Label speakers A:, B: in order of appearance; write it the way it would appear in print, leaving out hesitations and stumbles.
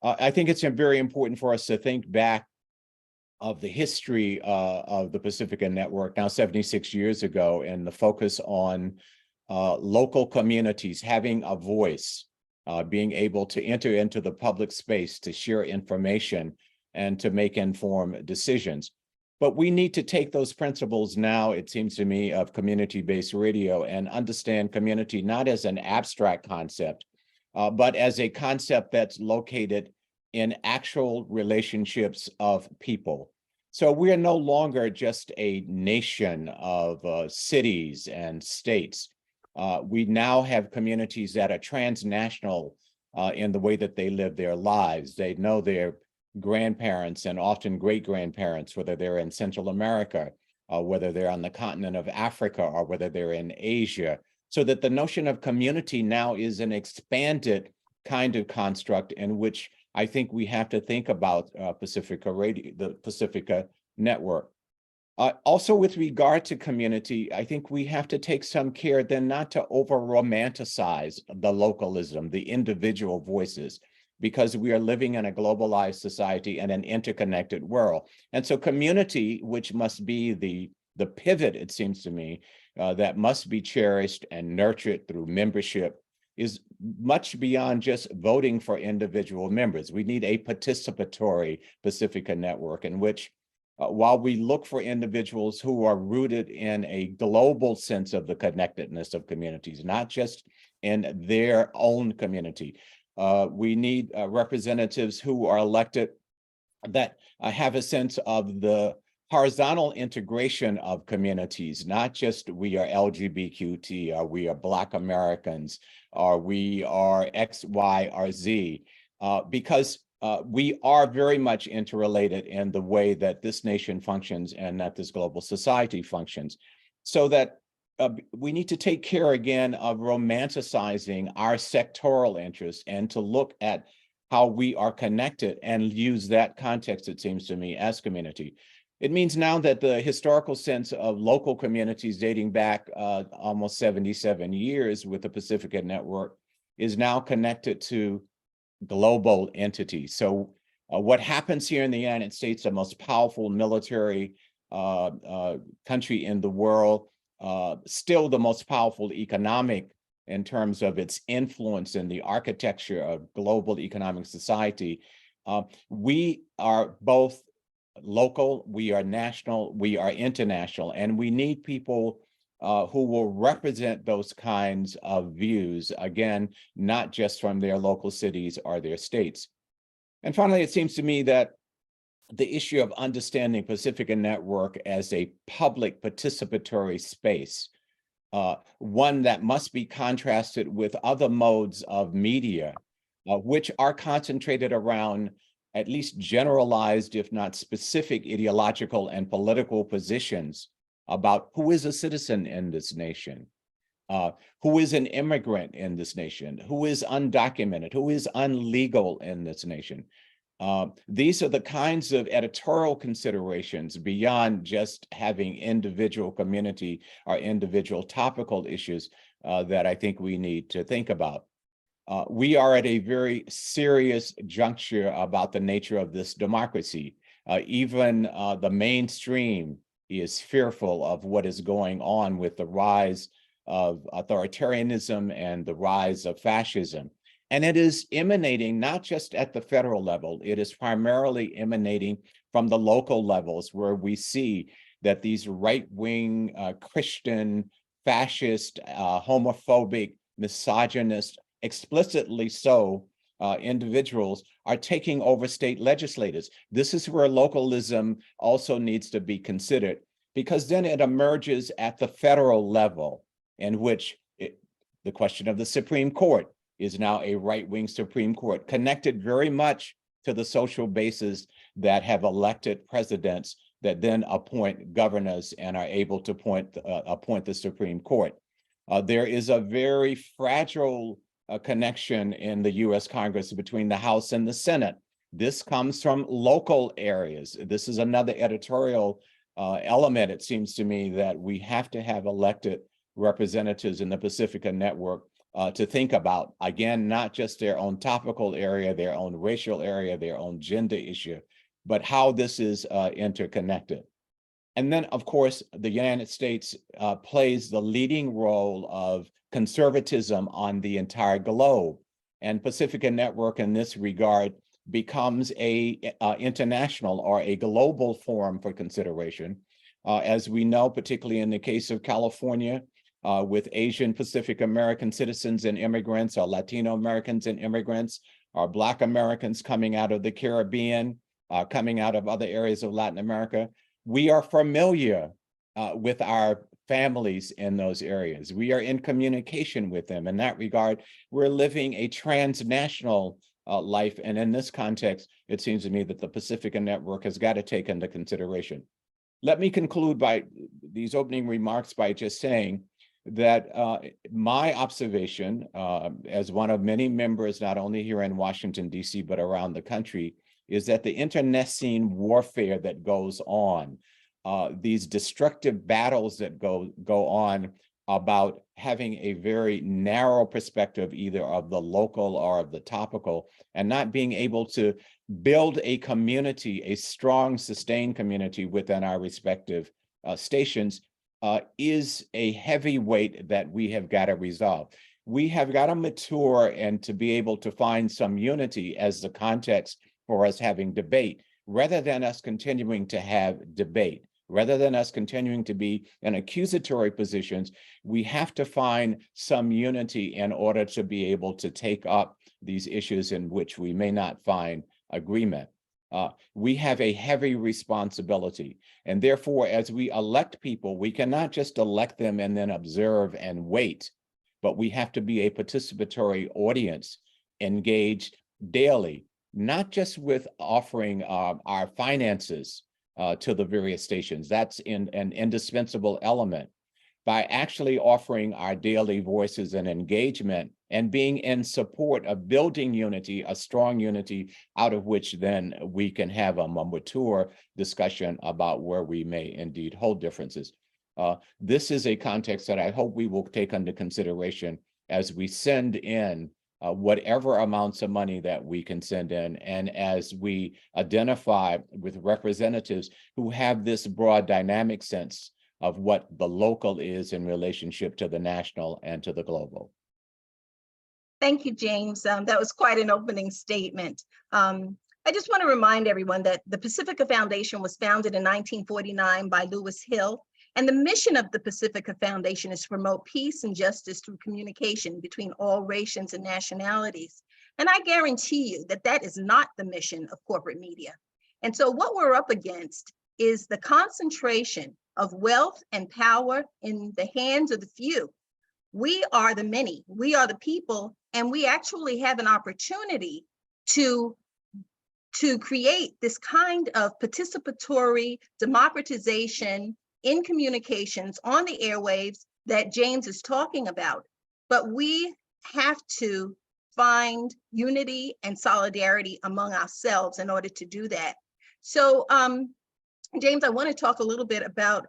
A: I think it's very important for us to think back of the history of the Pacifica Network now 76 years ago, and the focus on local communities having a voice, being able to enter into the public space to share information and to make informed decisions. But we need to take those principles now, it seems to me, of community-based radio and understand community not as an abstract concept, but as a concept that's located in actual relationships of people. So we are no longer just a nation of cities and states. We now have communities that are transnational in the way that they live their lives. They know their grandparents and often great-grandparents, whether they're in Central America, whether they're on the continent of Africa, or whether they're in Asia. So that the notion of community now is an expanded kind of construct in which I think we have to think about Pacifica Radio, the Pacifica Network. Also, with regard to community, I think we have to take some care then not to over-romanticize the localism, the individual voices, because we are living in a globalized society and an interconnected world. And so community, which must be the pivot, it seems to me, that must be cherished and nurtured through membership, is much beyond just voting for individual members. We need a participatory Pacifica Network in which, while we look for individuals who are rooted in a global sense of the connectedness of communities, not just in their own community, we need representatives who are elected that have a sense of the horizontal integration of communities, not just we are LGBTQ, or we are Black Americans, or we are X, Y, or Z, because we are very much interrelated in the way that this nation functions and that this global society functions. So that we need to take care again of romanticizing our sectoral interests and to look at how we are connected and use that context, it seems to me, as community. It means now that the historical sense of local communities dating back almost 77 years with the Pacifica Network is now connected to global entities. So what happens here in the United States, the most powerful military country in the world, still the most powerful economic in terms of its influence in the architecture of global economic society. We are both local, we are national, we are international, and we need people who will represent those kinds of views, again, not just from their local cities or their states. And finally, it seems to me that the issue of understanding Pacifica Network as a public participatory space, one that must be contrasted with other modes of media, which are concentrated around at least generalized, if not specific, ideological and political positions about who is a citizen in this nation, who is an immigrant in this nation, who is undocumented, who is unlegal in this nation. These are the kinds of editorial considerations beyond just having individual community or individual topical issues that I think we need to think about. We are at a very serious juncture about the nature of this democracy. Even the mainstream is fearful of what is going on with the rise of authoritarianism and the rise of fascism. And it is emanating not just at the federal level, it is primarily emanating from the local levels where we see that these right-wing Christian, fascist, homophobic, misogynist, explicitly so, individuals are taking over state legislators. This is where localism also needs to be considered, because then it emerges at the federal level in which the question of the Supreme Court is now a right-wing Supreme Court, connected very much to the social bases that have elected presidents that then appoint governors and are able to appoint the Supreme Court. There is a very fragile connection in the US Congress between the House and the Senate. This comes from local areas. This is another editorial element, it seems to me, that we have to have elected representatives in the Pacifica Network to think about, again, not just their own topical area, their own racial area, their own gender issue, but how this is interconnected. And then, of course, the United States plays the leading role of conservatism on the entire globe. And Pacifica Network in this regard becomes a international or a global forum for consideration. As we know, particularly in the case of California, with Asian Pacific American citizens and immigrants, or Latino Americans and immigrants, or Black Americans coming out of the Caribbean, coming out of other areas of Latin America, we are familiar with our families in those areas. We are in communication with them. In that regard, we're living a transnational life. And in this context, it seems to me that the Pacifica Network has got to take into consideration. Let me conclude by these opening remarks by just saying that my observation as one of many members, not only here in Washington, D.C., but around the country, is that the internecine warfare that goes on, these destructive battles that go on about having a very narrow perspective, either of the local or of the topical, and not being able to build a community, a strong, sustained community within our respective stations, is a heavy weight that we have got to resolve. We have got to mature and to be able to find some unity as the context for us having debate, rather than us continuing to have debate, rather than us continuing to be in accusatory positions. We have to find some unity in order to be able to take up these issues in which we may not find agreement. We have a heavy responsibility, and therefore, as we elect people, we cannot just elect them and then observe and wait, but we have to be a participatory audience, engaged daily, not just with offering our finances to the various stations. That's an indispensable element. By actually offering our daily voices and engagement and being in support of building unity, a strong unity, out of which then we can have a mature discussion about where we may indeed hold differences. This is a context that I hope we will take under consideration as we send in whatever amounts of money that we can send in, and as we identify with representatives who have this broad dynamic sense of what the local is in relationship to the national and to the global.
B: Thank you, James. That was quite an opening statement. I just want to remind everyone that the Pacifica Foundation was founded in 1949 by Lewis Hill, and the mission of the Pacifica Foundation is to promote peace and justice through communication between all races and nationalities. And I guarantee you that that is not the mission of corporate media. And so what we're up against is the concentration of wealth and power in the hands of the few. We are the many, we are the people, and we actually have an opportunity to create this kind of participatory democratization in communications on the airwaves that James is talking about. But we have to find unity and solidarity among ourselves in order to do that. So James, I want to talk a little bit about